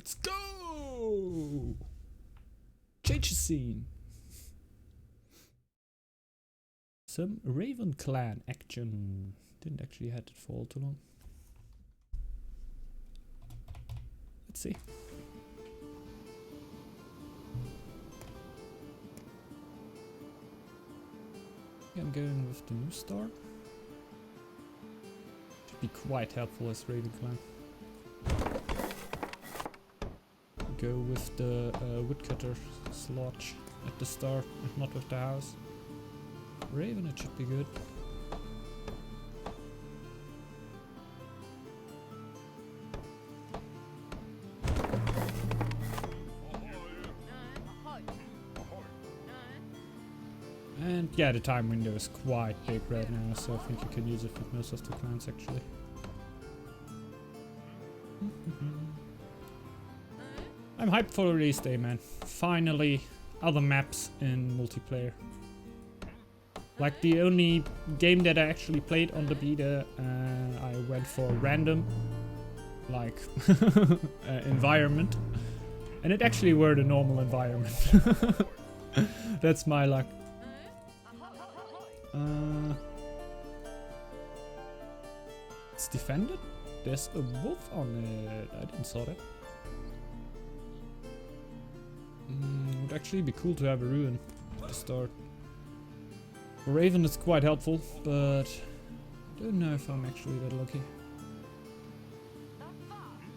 Let's go! Change the scene. Some Raven clan action. Didn't actually had it for all too long. Let's see. I'm going with the new star. Should be quite helpful as Raven clan. Go with the woodcutter slot at the start, and not with the house. Raven, it should be good. And yeah, the time window is quite big right now, so I think you can use it with most of the clans actually. I'm hyped for the release day, man. Finally, other maps in multiplayer. Like the only game that I actually played on the beta, I went for random, like, environment. And it actually were the normal environment. That's my luck. It's defended? There's a wolf on it. I didn't saw that. Would actually be cool to have a ruin at the start. For Raven is quite helpful, but I don't know if I'm actually that lucky.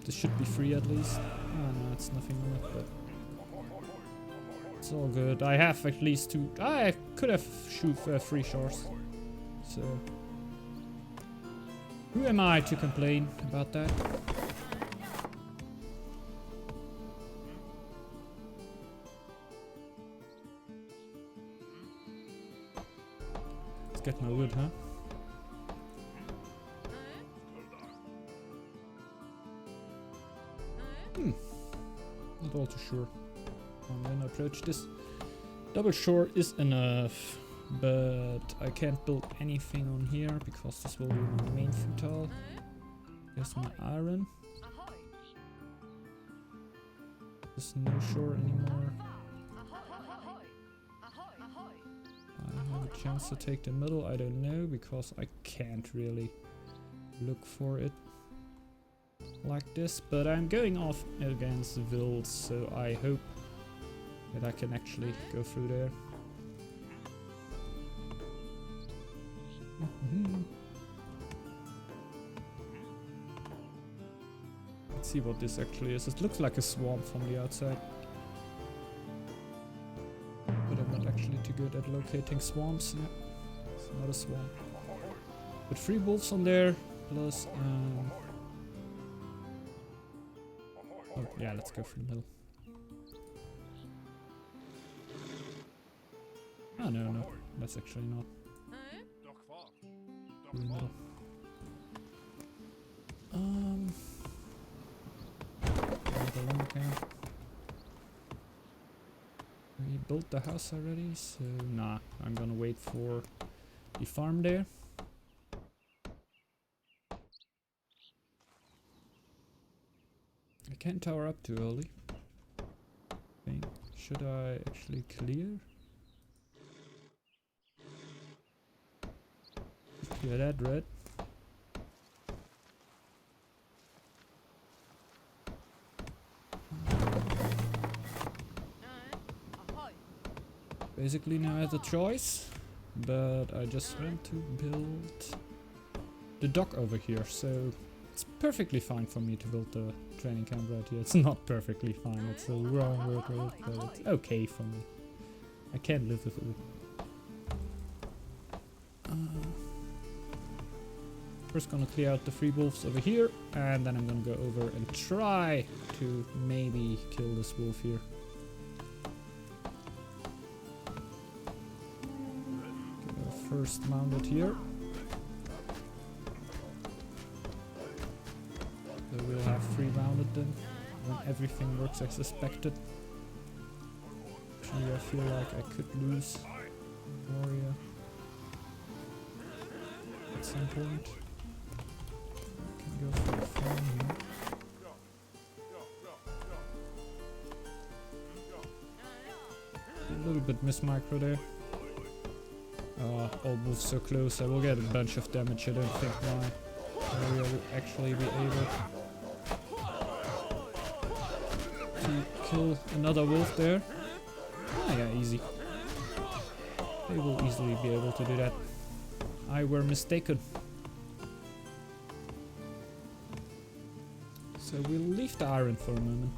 This should be free at least. Oh no, it's nothing on it, but it's all good. I have at least two. I could have shoot 3 shores. So who am I to complain about that? Let's get my wood, huh? Not all too sure. I'm gonna approach this. Double shore is enough, but I can't build anything on here because this will be my main futile. There's my iron. There's no shore anymore. I have a chance to take the middle, I don't know, because I can't really look for it like this, but I'm going off against the Vills, so I hope that I can actually go through there. Let's see what this actually is. It looks like a swamp from the outside, but I'm not actually too good at locating swamps. Yeah, it's not a swamp. But 3 wolves on there, plus oh, yeah, let's go for the middle. Oh, no, that's actually not. The middle. The lumber camp. We built the house already, so nah, I'm gonna wait for the farm there. I can't tower up too early. Should I actually clear? Clear that red. Basically now I have a choice, but I just want to build the dock over here, so it's perfectly fine for me to build the training camp right here. It's not perfectly fine, it's the wrong word, but it's okay for me. I can't live with it. First gonna clear out the 3 wolves over here, and then I'm gonna go over and try to maybe kill this wolf here. First mounted here. So we'll have 3 mounted then, when everything works as expected. Actually, I feel like I could lose warrior at some point. I can go for the farm here. A little bit miss-micro there. All moves so close, I will get a bunch of damage. I don't think my area will actually be able to kill another wolf there. Ah, yeah, easy. They will easily be able to do that. I were mistaken. So we'll leave the iron for a moment.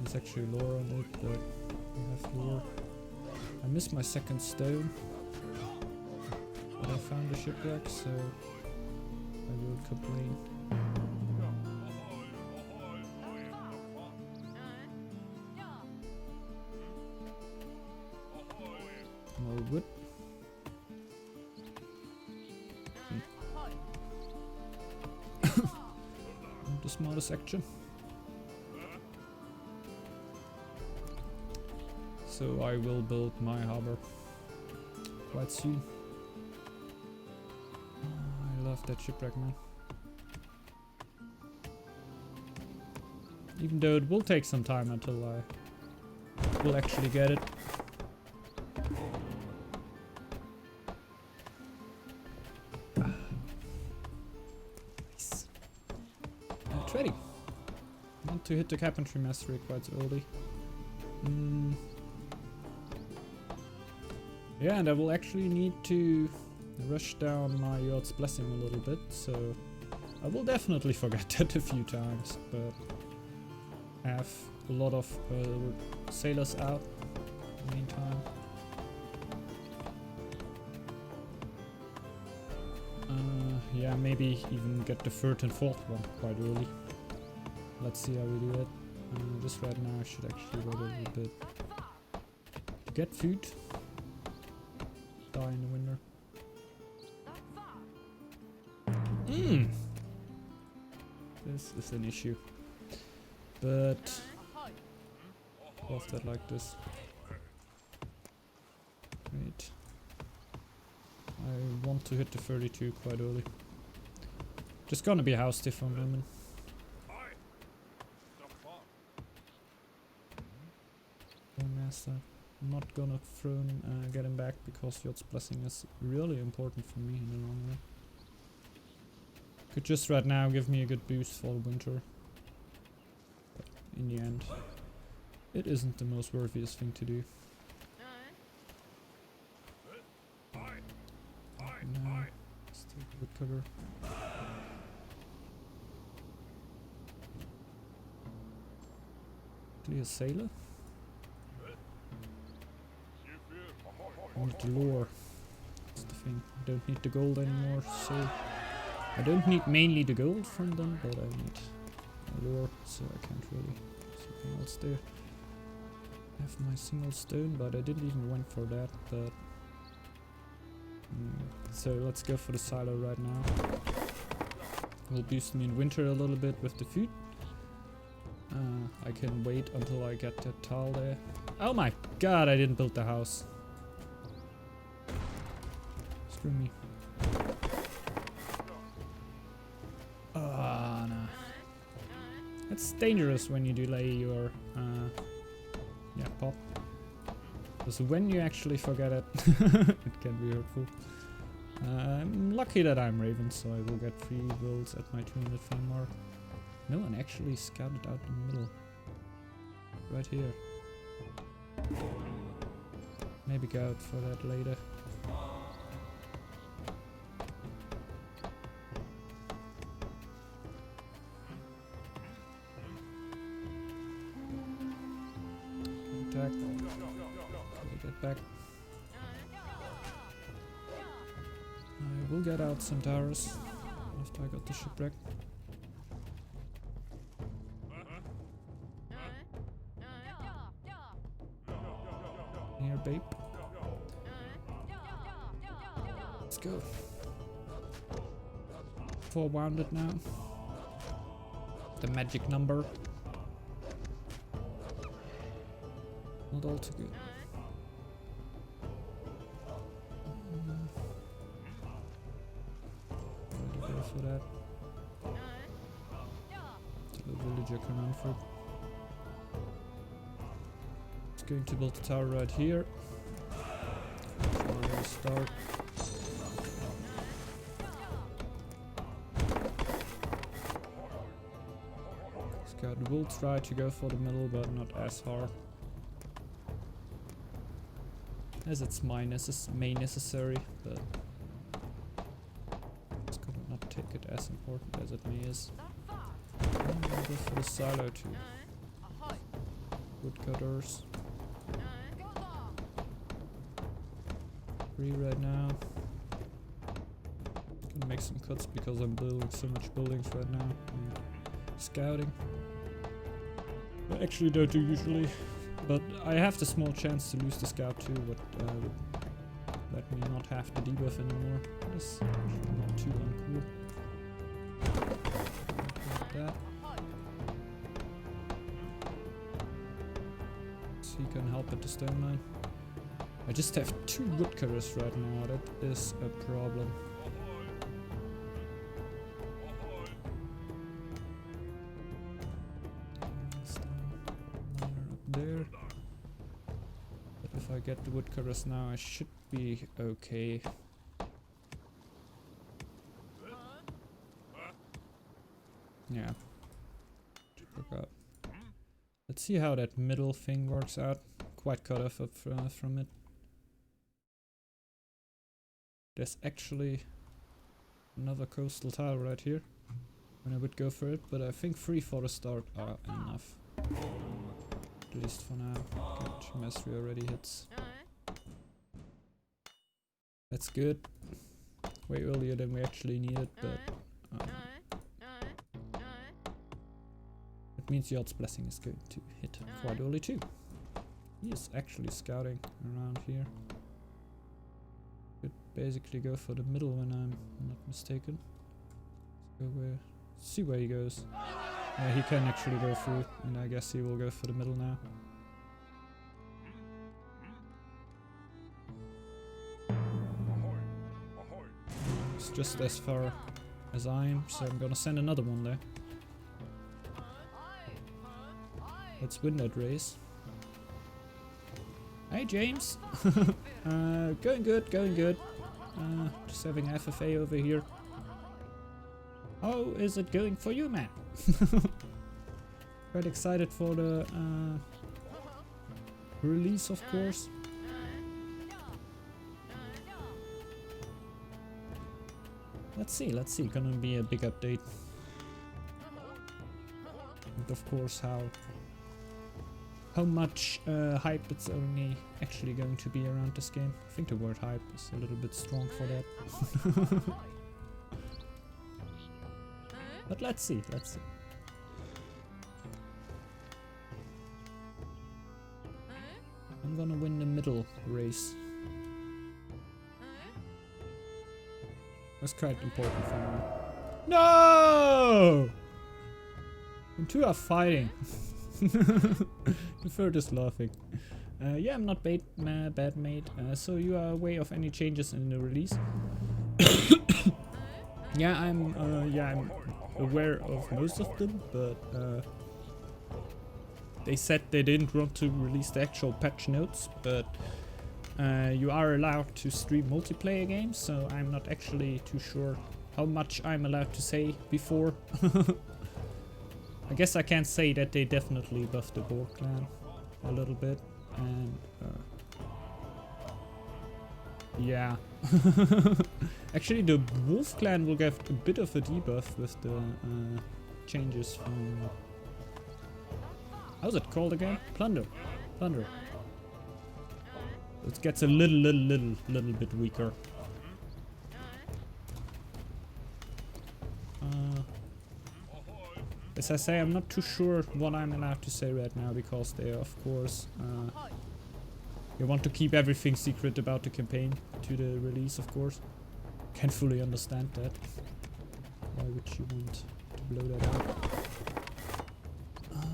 There's actually lore on it, but we have lore. I missed my second stone, but I found a shipwreck, so I will complain. More wood. Not the smartest action. So I will build my harbor quite soon. I love that shipwreck, man. Even though it will take some time until I will actually get it. Nice. And ready. I want to hit the carpentry mastery quite early. Yeah, and I will actually need to rush down my Yard's Blessing a little bit, so I will definitely forget that a few times, but I have a lot of sailors out in the meantime. Yeah, maybe even get the third and fourth one quite early. Let's see how we do it. Just right now I should actually wait a little bit to get food. Die in the winter. This is an issue. But off that like this. Wait. I want to hit the 32 quite early. Just gonna be house for a moment. Master. I'm not gonna throw him, get him back because Yod's Blessing is really important for me in the long run. Could just right now give me a good boost for winter. But in the end, it isn't the most worthiest thing to do. Now, let's take a good cover. Clear sailor. I need the lore. That's the thing. I don't need the gold anymore, so I don't need mainly the gold from them, but I need the lore, so I can't really something else there. I have my single stone, but I didn't even went for that, but so let's go for the silo right now. Will boost me in winter a little bit with the food. I can wait until I get that tile there. Oh my god, I didn't build the house. Screw me. Ah, no. It's dangerous when you delay your yeah, pop. Because when you actually forget it, it can be hurtful. I'm lucky that I'm Raven, so I will get 3 rolls at my 200 fame mark. No one actually scouted out the middle. Right here. Maybe go out for that later. Attack. Get back. I will get out some towers after I got the shipwreck. Here, babe. Let's go. 4 wounded now. The magic number. Not all too good. Ready to go for that. a villager can run through. It's going to build a tower right here. We'll start. Scout will try to go for the middle, but not as hard. As it's main necessary, but it's gonna not take it as important as it may is. I'm gonna go for the silo too. Woodcutters. 3 right now. Gonna make some cuts because I'm building so much buildings right now. And scouting. I actually don't do usually, but I have the small chance to lose the scout too, but would let me not have the debuff anymore. That's actually not too uncool. Like that. So he can help at the stone mine. I just have 2 woodcutters right now, that is a problem. There. But if I get the woodcutters now, I should be okay. Yeah. Forgot. Let's see how that middle thing works out. Quite cut off from it. There's actually another coastal tile right here. When I would go for it, but I think 3 for the start are enough. At least for now. Okay, mastery already hits. That's good. Way earlier than we actually needed, but it means Yod's blessing is going to hit quite early too. He is actually scouting around here. Could basically go for the middle when I'm not mistaken. Let's go see where he goes. Yeah, he can actually go through, and I guess he will go for the middle now. It's just as far as I am, so I'm gonna send another one there. Let's win that race. Hey James! Going good, going good. Just having FFA over here. How is it going for you, man? Quite excited for the release, of course. Let's see, gonna be a big update. And of course how much hype it's only actually going to be around this game. I think the word hype is a little bit strong for that. But let's see. I'm gonna win the middle race. That's quite important for me. No! The 2 are fighting. The third is laughing. Yeah, I'm not bad mate. So you are aware of any changes in the release? Yeah, I'm aware of most of them, but they said they didn't want to release the actual patch notes, but you are allowed to stream multiplayer games, so I'm not actually too sure how much I'm allowed to say before. I guess I can say that they definitely buffed the Boar clan a little bit, and yeah. Actually, the Wolf clan will get a bit of a debuff with the changes from... How's it called again? Plunder. It gets a little bit weaker. As I say, I'm not too sure what I'm allowed to say right now, because they, of course, they want to keep everything secret about the campaign to the release, of course. Can fully understand that. Why would you want to blow that out?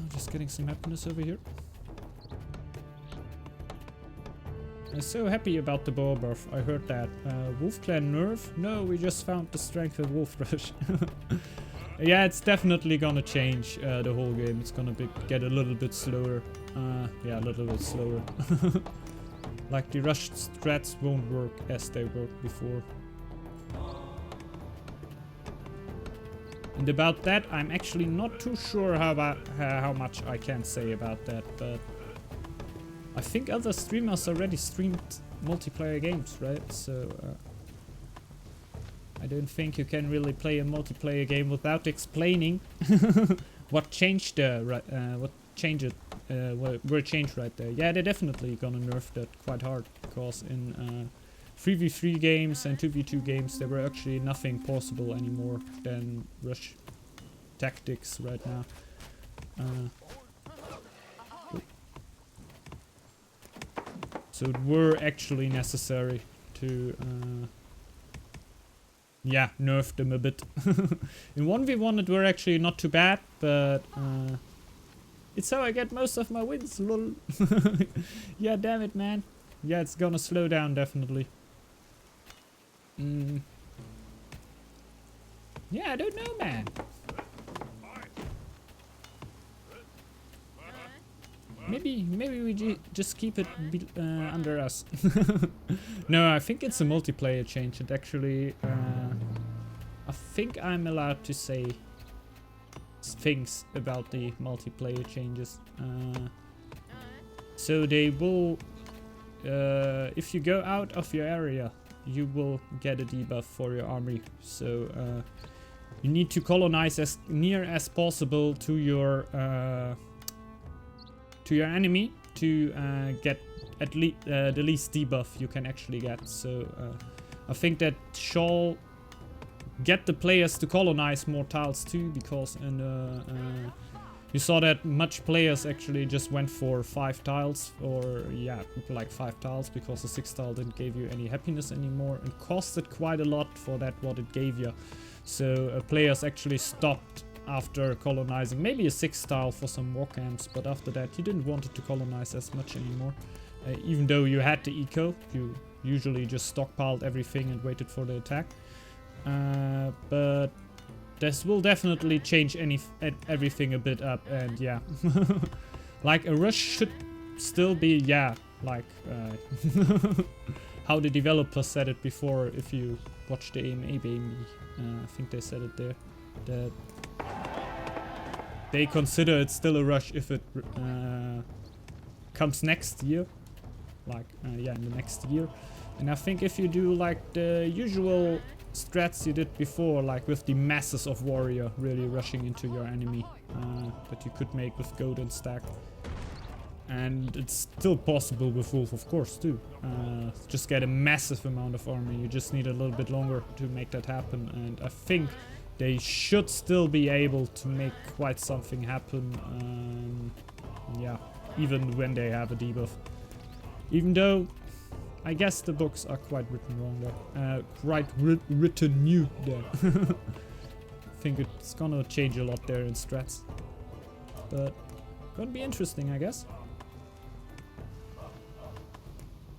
Just getting some happiness over here. I'm so happy about the boar buff. I heard that. Wolf clan nerf? No, we just found the strength of Wolf Rush. Yeah, it's definitely gonna change the whole game. It's gonna get a little bit slower. Yeah, a little bit slower. Like the rushed strats won't work as they worked before. And about that, I'm actually not too sure how much I can say about that, but I think other streamers already streamed multiplayer games, right? So I don't think you can really play a multiplayer game without explaining what changed what were changed right there. Yeah, they're definitely gonna nerf that quite hard, because in 3v3 games and 2v2 games there were actually nothing possible anymore than rush tactics right now. So it were actually necessary to yeah, nerf them a bit. In 1v1 it were actually not too bad, but it's how I get most of my wins, lol. Yeah, damn it, man. Yeah, it's gonna slow down, definitely. Yeah, I don't know, man. Maybe we just keep it under us. No, I think it's a multiplayer change. It actually, I think I'm allowed to say things about the multiplayer changes. So they will, if you go out of your area, you will get a debuff for your army. So you need to colonize as near as possible to your enemy to get at least the least debuff you can actually get. So I think that shall get the players to colonize more tiles too, because you saw that much players actually just went for 5 tiles, or yeah, like 5 tiles, because the 6 tile didn't give you any happiness anymore and costed quite a lot for that what it gave you. So players actually stopped after colonizing maybe a 6 tile for some war camps, but after that you didn't want it to colonize as much anymore. Even though you had the eco, you usually just stockpiled everything and waited for the attack. But this will definitely change everything a bit up, and yeah. Like a rush should still be, yeah, like how the developers said it before. If you watch the AMA baby, I think they said it there, that they consider it still a rush if it comes next year, like yeah, in the next year. And I think if you do like the usual strats you did before, like with the masses of warrior really rushing into your enemy, that you could make with gold and stack, and it's still possible with wolf, of course, too. Just get a massive amount of army. You just need a little bit longer to make that happen, and I think they should still be able to make quite something happen. Yeah, even when they have a debuff. Even though I guess the books are quite written wrong there. Written new there. I think it's gonna change a lot there in strats. But gonna be interesting, I guess.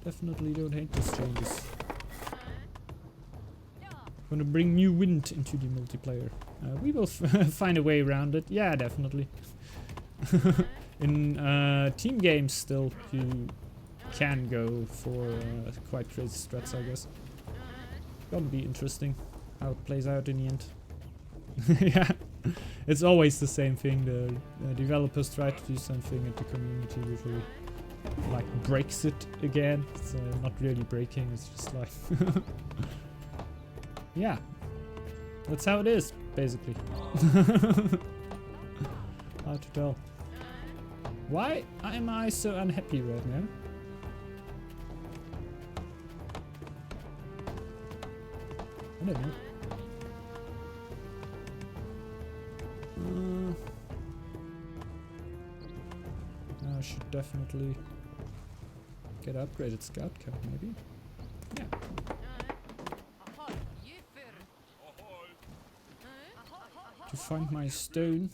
Definitely don't hate these changes. Gonna bring new wind into the multiplayer. We will find a way around it. Yeah, definitely. In team games still, you can go for quite crazy strats, I guess. Gonna be interesting how it plays out in the end. Yeah, it's always the same thing. The developers try to do something and the community usually like breaks it again. It's not really breaking, it's just like yeah, that's how it is, basically. Hard to tell. Why am I so unhappy right now? I don't know. I should definitely get upgraded scout cap, maybe. Yeah. To find my stone.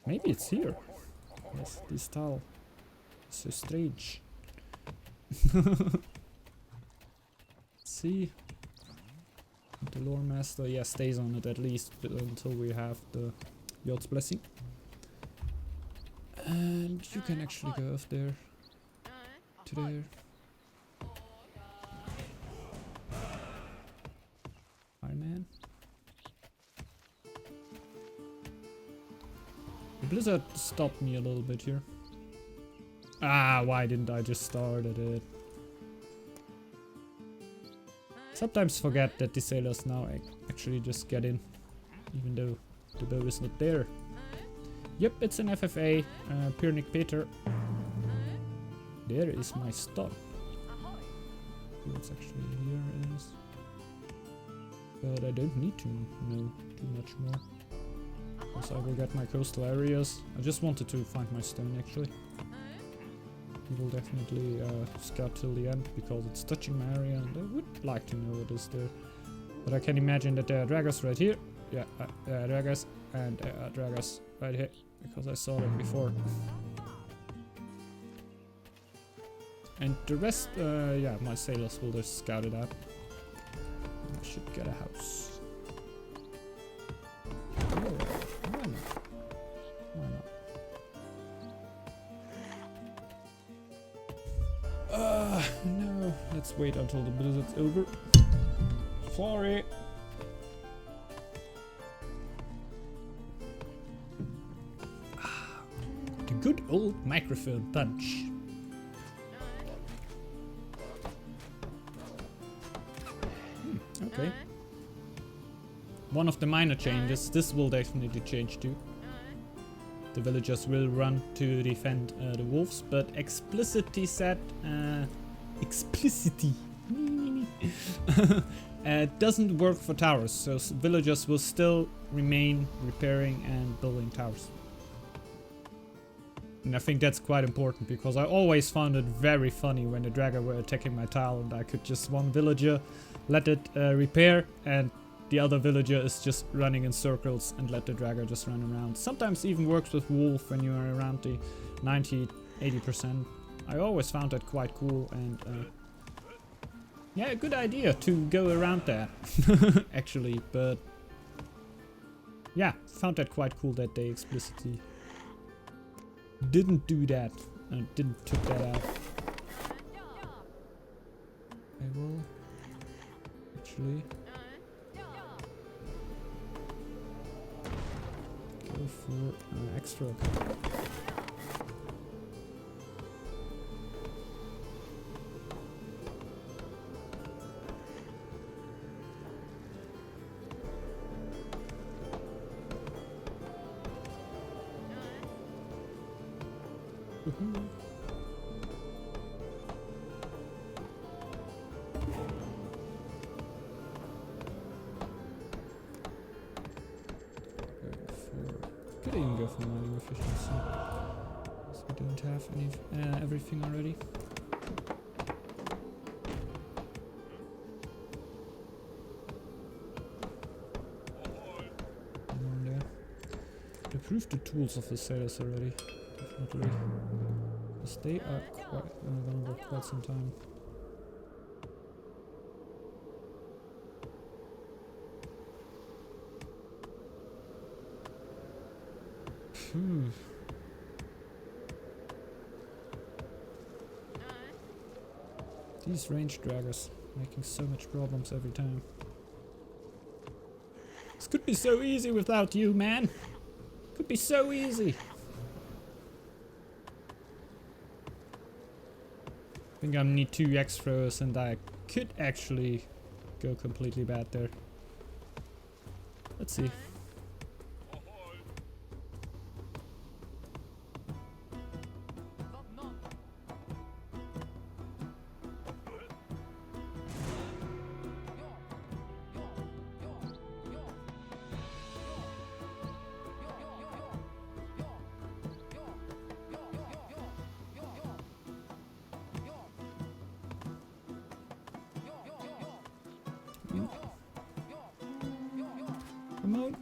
Maybe it's here. Yes, this tile is so strange. Let's see. The Lore Master, yeah, stays on it at least until we have the Yod's Blessing. And you can actually go off there to there. Hi, man. The blizzard stopped me a little bit here. Ah, why didn't I just start at it? Sometimes forget that the sailors now actually just get in, even though the bow is not there. Yep, it's an FFA, Pyrnic Peter. There is my stop. What's actually here is. But I don't need to know too much more. Because I will get my coastal areas. I just wanted to find my stone actually. We will definitely scout till the end because it's touching my area and I would like to know what is there. But I can imagine that there are dragons right here. Yeah, there are dragons and there are dragons right here because I saw them before. And the rest, yeah, my sailors will just scout it out. I should get a house. Oh, why not? Why not? No, let's wait until the blizzard's over. Sorry. The good old microphone punch. Okay. One of the minor changes, this will definitely change too. The villagers will run to defend the wolves, but explicitly said, explicitly doesn't work for towers, so villagers will still remain repairing and building towers. And I think that's quite important because I always found it very funny when the dragon were attacking my tile and I could just one villager let it repair and the other villager is just running in circles and let the dragon just run around. Sometimes even works with wolf when you are around the 90-80%. I always found that quite cool and yeah, a good idea to go around that actually, but yeah, found that quite cool that they explicitly didn't do that and didn't took that out. I will actually go for extra. Could even go for mining efficiency, because we don't have any everything already. More there. Improve the tools of the sailors already, definitely, because they are quite gonna work quite some time. These ranged draggers making so much problems every time. This could be so easy without you, man. Could be so easy. I think I need 2 extras and I could actually go completely bad there. Let's see. Come on.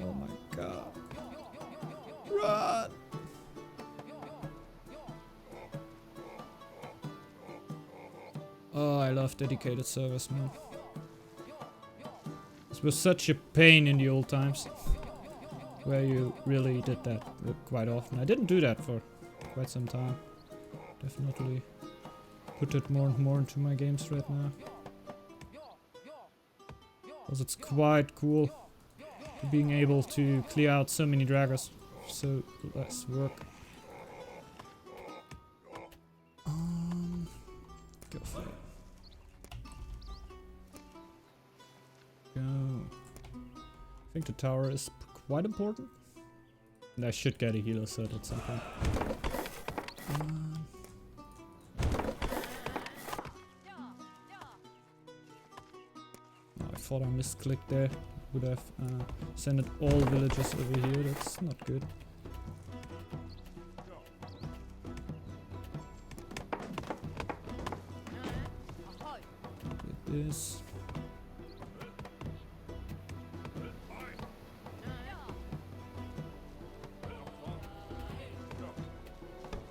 Oh my god. Run! Oh, I love dedicated servers, man. This was such a pain in the old times, where you really did that quite often. I didn't do that for quite some time. Definitely put it more and more into my games right now. Because it's quite cool being able to clear out so many dragons, so less work. Go for it. Go. I think the tower is quite important. And I should get a healer set at some point. I thought I misclicked there. Would have sent all villagers over here. That's not good. Get this.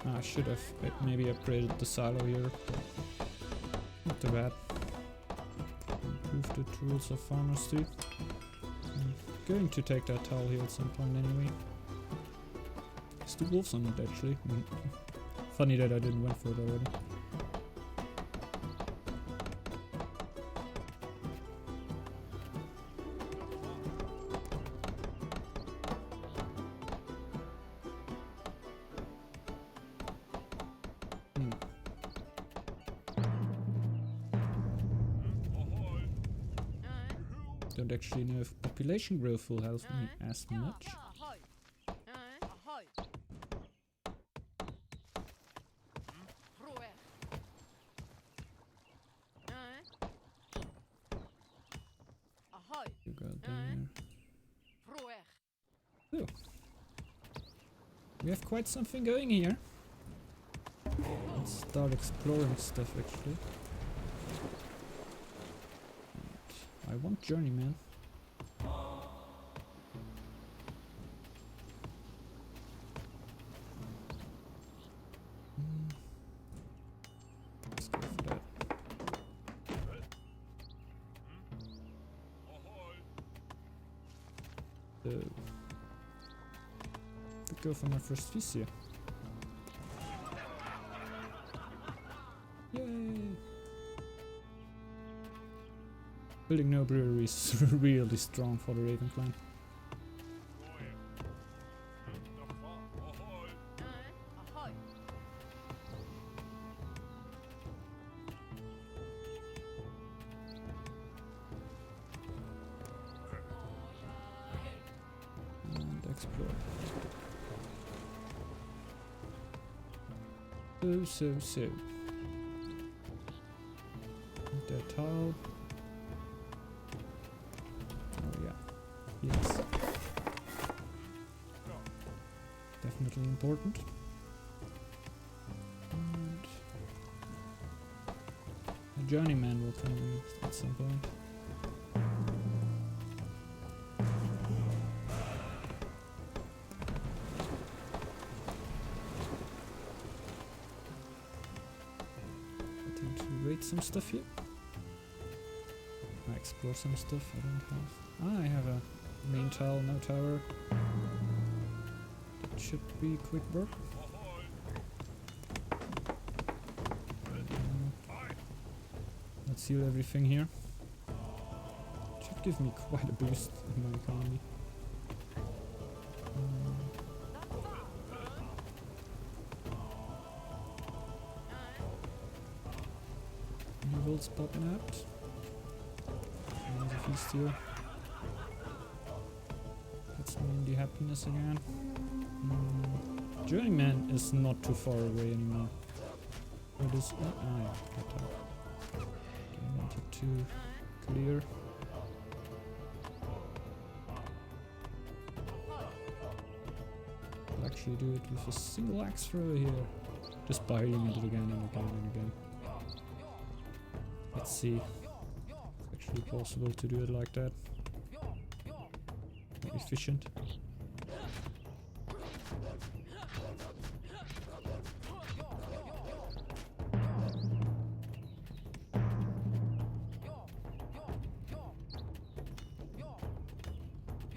I should have maybe upgraded the silo here. Not too bad. Improve the tools of farmers too. I'm going to take that towel here at some point anyway. There's two wolves on it actually. Funny that I didn't went for it already. Don't actually know if population growth will help me as much. You go there. So, we have quite something going here. Let's start exploring stuff actually. I want journeyman. Let's go for that. So, let's go for my first feast here. Yay! Building no breweries is really strong for the Raven clan. And explore. So. That tile. Oh yeah. Yes. Definitely important. And a journeyman will come in at some point. Some stuff here. I explore some stuff I don't have. I have a main tile, no tower. That should be quick work. Let's heal everything here. Should give me quite a boost in my economy. Spot mapped. There's a feast here. That's mainly happiness again. Journeyman is not too far away anymore. It is. Yeah, got that. I wanted to clear. I'll actually do it with a single axe thrower here. Just by hitting it again and again and again. Let's see. It's actually possible to do it like that. More efficient.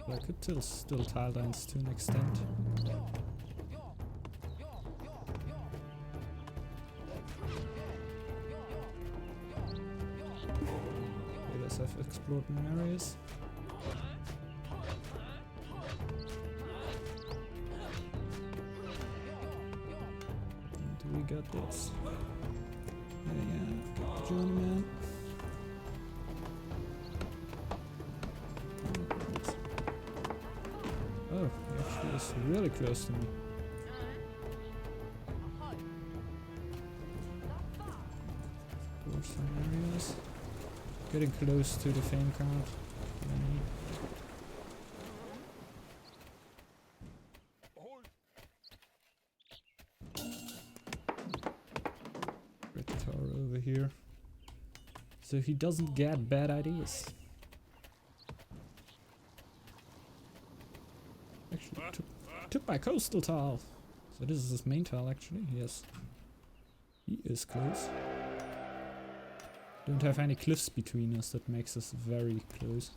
I could still tile dance to an extent. Okay, let's have explored new areas. And we got this. Yeah, got the journeyman. Oh, he actually is really close to me. Explore some areas. Getting close to the fame card. Red tower over here. So he doesn't get bad ideas. Actually, took my coastal tile. So this is his main tile actually. Yes. He is close. Don't have any cliffs between us, that makes us very close.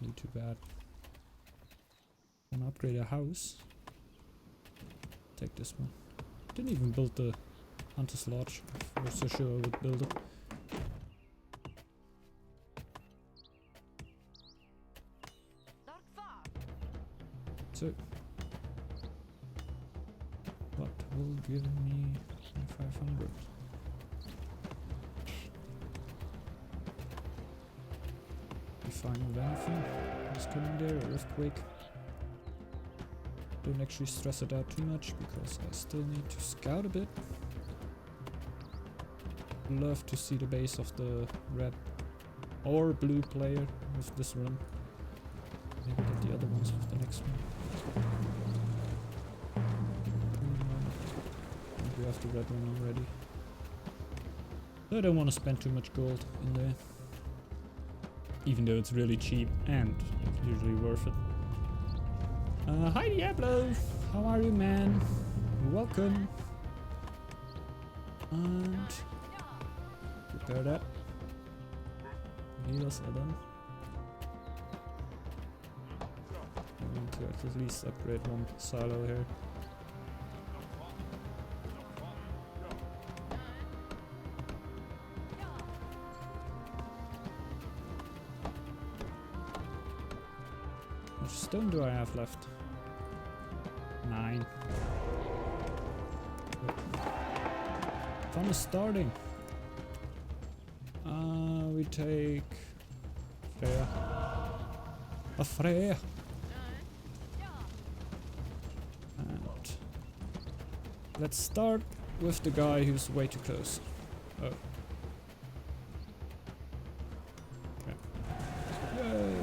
Really too bad. Wanna upgrade a house? Take this one. Didn't even build the Hunter's Lodge. I was so sure I would build it. So, what will give me 500? Be fine with anything. What's coming there? Earthquake. Don't actually stress it out too much because I still need to scout a bit. Love to see the base of the red or blue player with this run. Maybe get the other ones with the next one. We have the red one already. I don't want to spend too much gold in there. Even though it's really cheap and usually worth it. Hi Diablo! How are you, man? Welcome. And prepare that. Heals are done. I want to at least upgrade one silo here. How much stone do I have left? 9. Fun is starting. We take Freya. A Freya. And let's start with the guy who's way too close. Oh. Okay. Yay.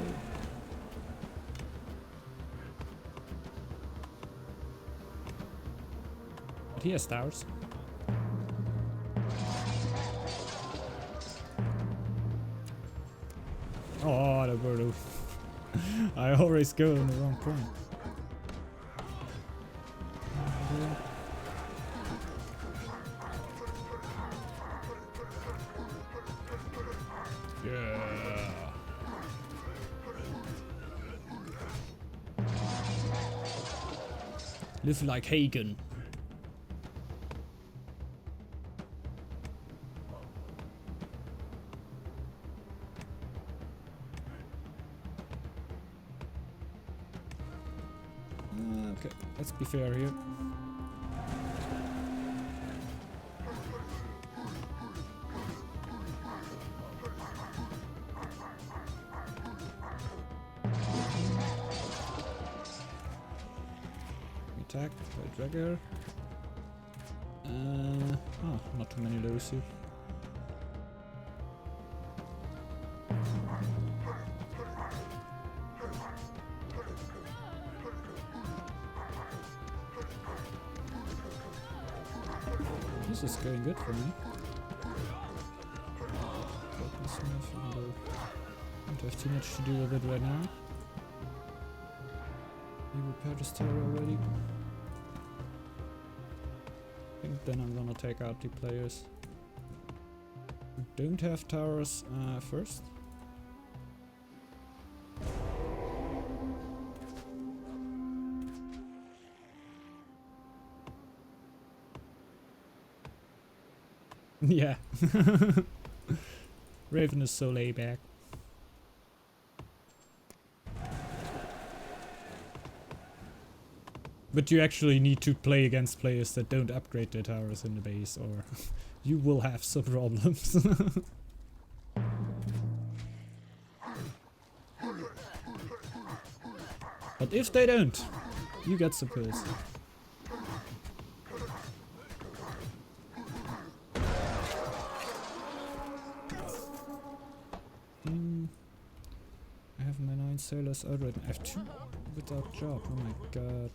But he has towers. Oh, the birdo. I always go in the wrong point. Yeah. Live like Hagen. Okay, let's be fair here. Attacked by Dragger. Oh, not too many lows here. This is going good for me. Don't have too much to do with it right now. You repaired this tower already? I think then I'm gonna take out the players who don't have towers first. Yeah. Raven is so laid back. But you actually need to play against players that don't upgrade their towers in the base, or you will have some problems. But if they don't, you get some pills. I have my 9 sailors already. I have 2 without job. Oh my god.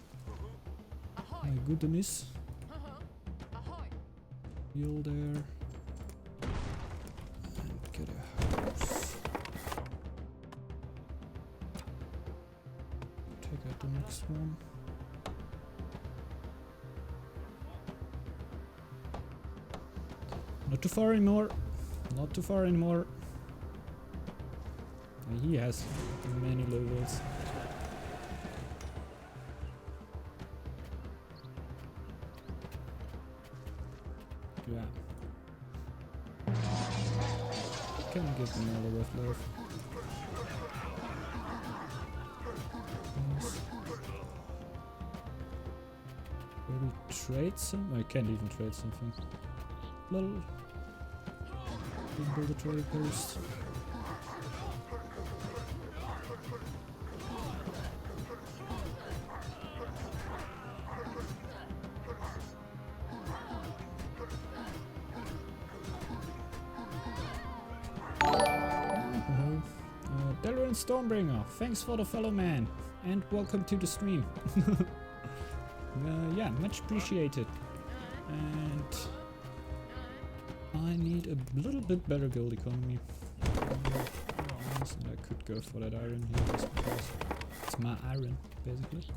My goodness. Heal there. And get a house. Take out the next one. Not too far anymore. Not too far anymore. He has many levels. Yeah. Can give me all of love. Nice. Maybe trade some? I can't even trade something. Lol. Didn't build a trade post. Stormbringer, thanks for the follow, man, and welcome to the stream. Yeah, much appreciated. And I need a little bit better gold economy. I could go for that iron here just because it's my iron, basically.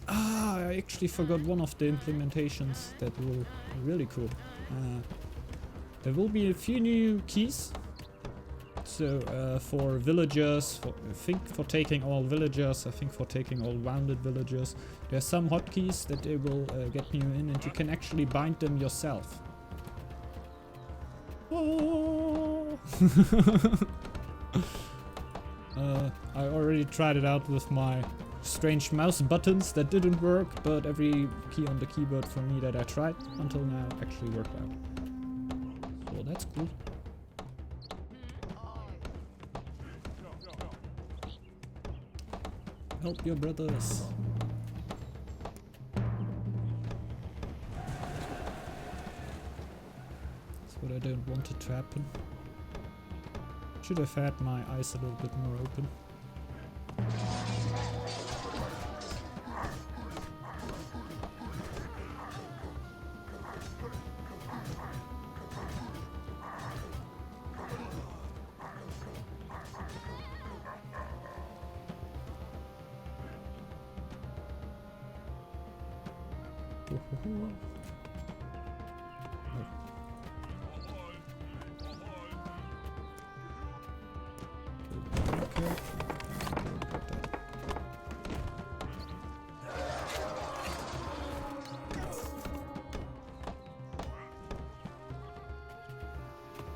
I actually forgot one of the implementations that were really cool. There will be a few new keys. So for villagers, I think for taking all villagers, I think for taking all rounded villagers, there's some hotkeys that they will get new in, and you can actually bind them yourself. Oh. I already tried it out with my strange mouse buttons that didn't work, but every key on the keyboard for me that I tried until now actually worked out. So that's cool. Help your brothers. That's what I don't want it to happen. Should have had my eyes a little bit more open.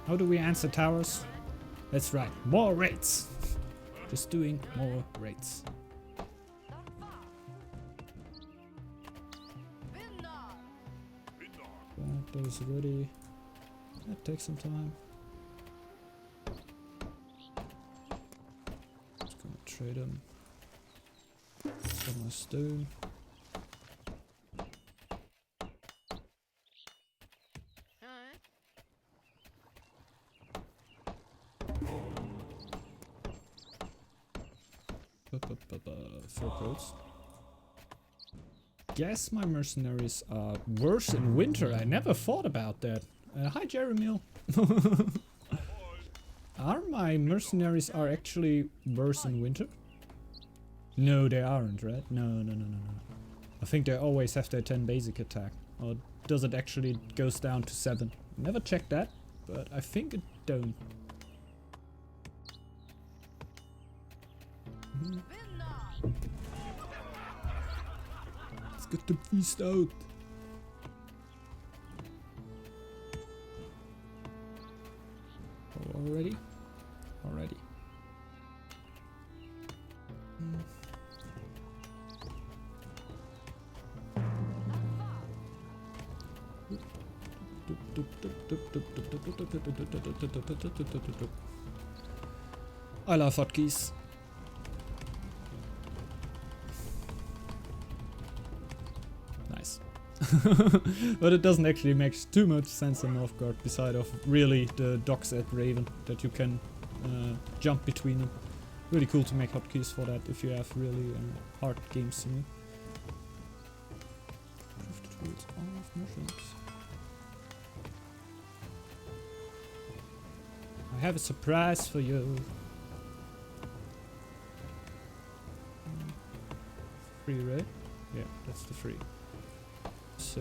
How do we answer towers? That's right, more raids. Just doing more raids. Those ready. That takes some time. Just gonna trade them for my stone. Fur coats. Guess my mercenaries are worse in winter. I never thought about that. Hi, Jeremy. Are my mercenaries are actually worse in winter? No, they aren't, right? No. I think they always have their 10 basic attack. Or does it actually goes down to 7? Never checked that, but I think it don't. Let's get the beast out. Already? Already. I love hotkeys. Nice. But it doesn't actually make too much sense in Northgard, beside of really the docks at Raven, that you can jump between them. Really cool to make hotkeys for that if you have really hard games to me. I have a surprise for you. Free, right? Yeah, that's the free. So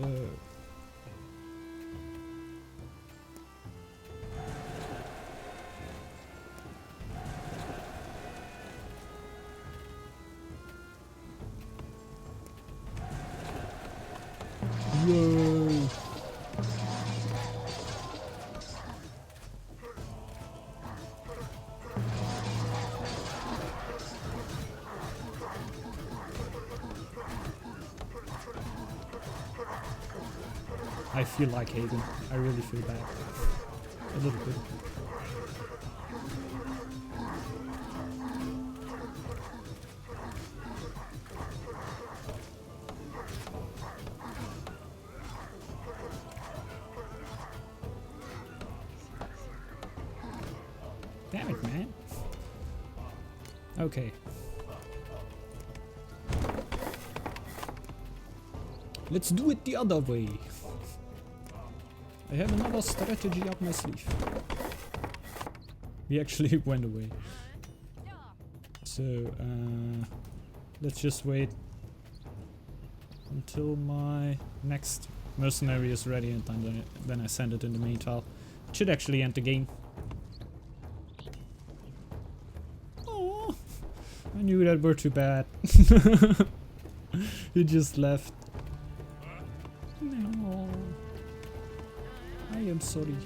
whoa. I feel like Hagen. I really feel bad. A little bit. Damn it, man. Okay. Let's do it the other way. I have another strategy up my sleeve. He actually went away. So, let's just wait until my next mercenary is ready, and then I send it in the main tile. It should actually end the game. Oh, I knew that were too bad. He just left. No. I am sorry.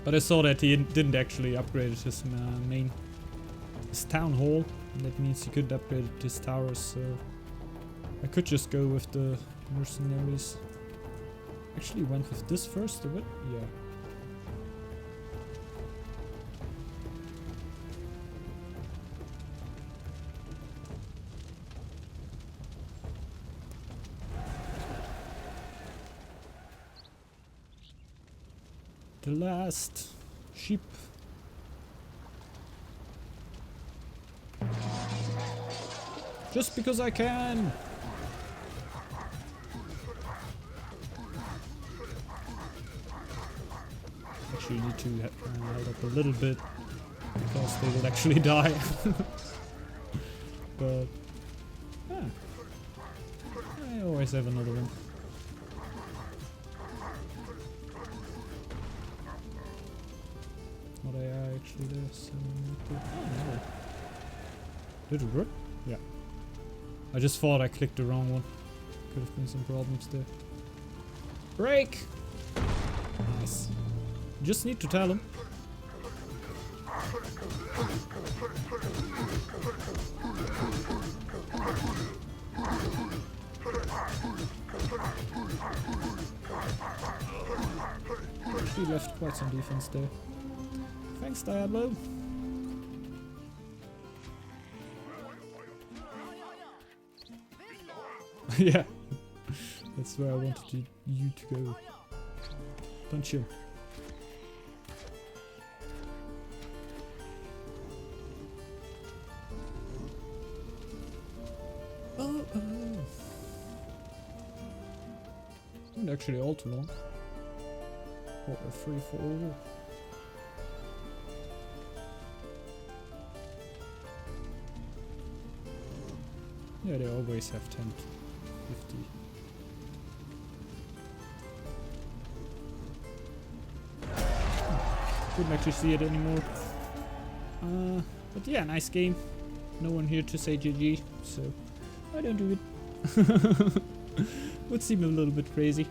But I saw that he didn't actually upgrade his his town hall. And that means he couldn't upgrade his towers, so I could just go with the mercenaries. Actually went with this first, did it? Yeah. The last sheep. Just because I can. Actually need to hold up a little bit because they will actually die. But yeah, I always have another one. What I actually do? Oh no. Did it work? Yeah. I just thought I clicked the wrong one. Could have been some problems there. Break! Nice. Just need to tell him. He left quite some defense there. Thanks, Diablo. Yeah, that's where I wanted you to go. Punch him. Oh, oh. Not actually all too long. Oh, a free for all. Yeah, they always have 10 to 50. Couldn't actually see it anymore. But yeah, nice game. No one here to say GG, so I don't do it. Would seem a little bit crazy.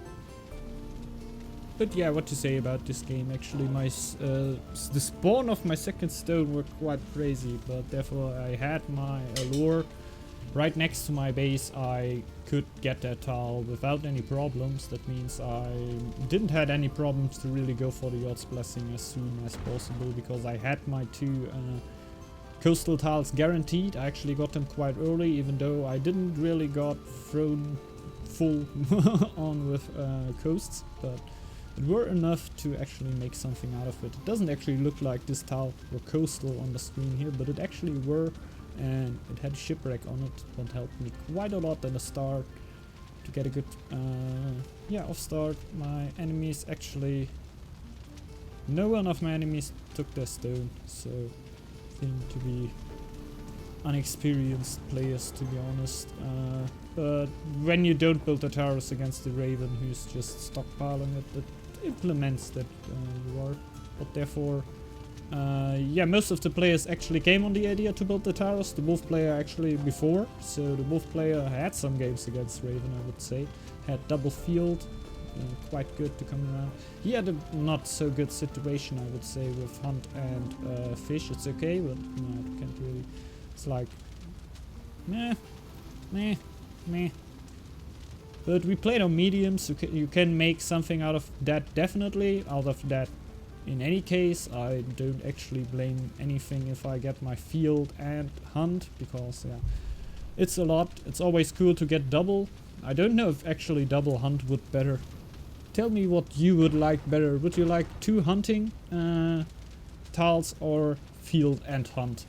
But yeah, what to say about this game? Actually, the spawn of my second stone were quite crazy, but therefore I had my allure right next to my base. I could get that tile without any problems. That means I didn't had any problems to really go for the odds blessing as soon as possible, because I had my two coastal tiles guaranteed. I actually got them quite early, even though I didn't really got thrown full on with coasts, but it were enough to actually make something out of it. It doesn't actually look like this tile were coastal on the screen here, but it actually were, and it had shipwreck on it. That helped me quite a lot at the start to get a good off start. My enemies actually, no one of my enemies took their stone, so seem to be unexperienced players, to be honest. But when you don't build a towers against the Raven, who's just stockpiling it, it implements that you are. But therefore, yeah, most of the players actually came on the idea to build the towers. The Wolf player actually before, so the Wolf player had some games against Raven, I would say. Had double field, quite good to come around. He had a not so good situation, I would say, with hunt and fish. It's okay, but no, I can't really. It's like meh, meh, meh. But we played on medium, so you can make something out of that, definitely. Out of that, in any case, I don't actually blame anything if I get my field and hunt, because yeah, it's a lot. It's always cool to get double. I don't know if actually double hunt would better. Tell me what you would like better. Would you like 2 hunting tiles or field and hunt?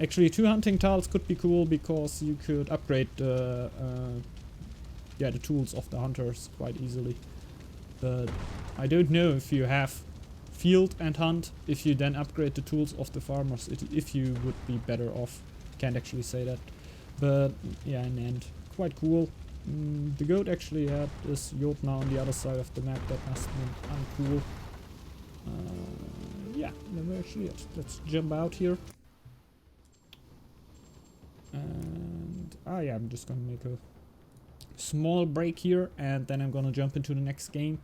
Actually, 2 hunting tiles could be cool, because you could upgrade the tools of the hunters quite easily. But I don't know if you have field and hunt, if you then upgrade the tools of the farmers, if you would be better off. Can't actually say that. But yeah, in the end, quite cool. The goat actually had this yacht now on the other side of the map. That must have been uncool. Yeah, then actually let's jump out here. And yeah, I'm just gonna make a small break here, and then I'm gonna jump into the next game.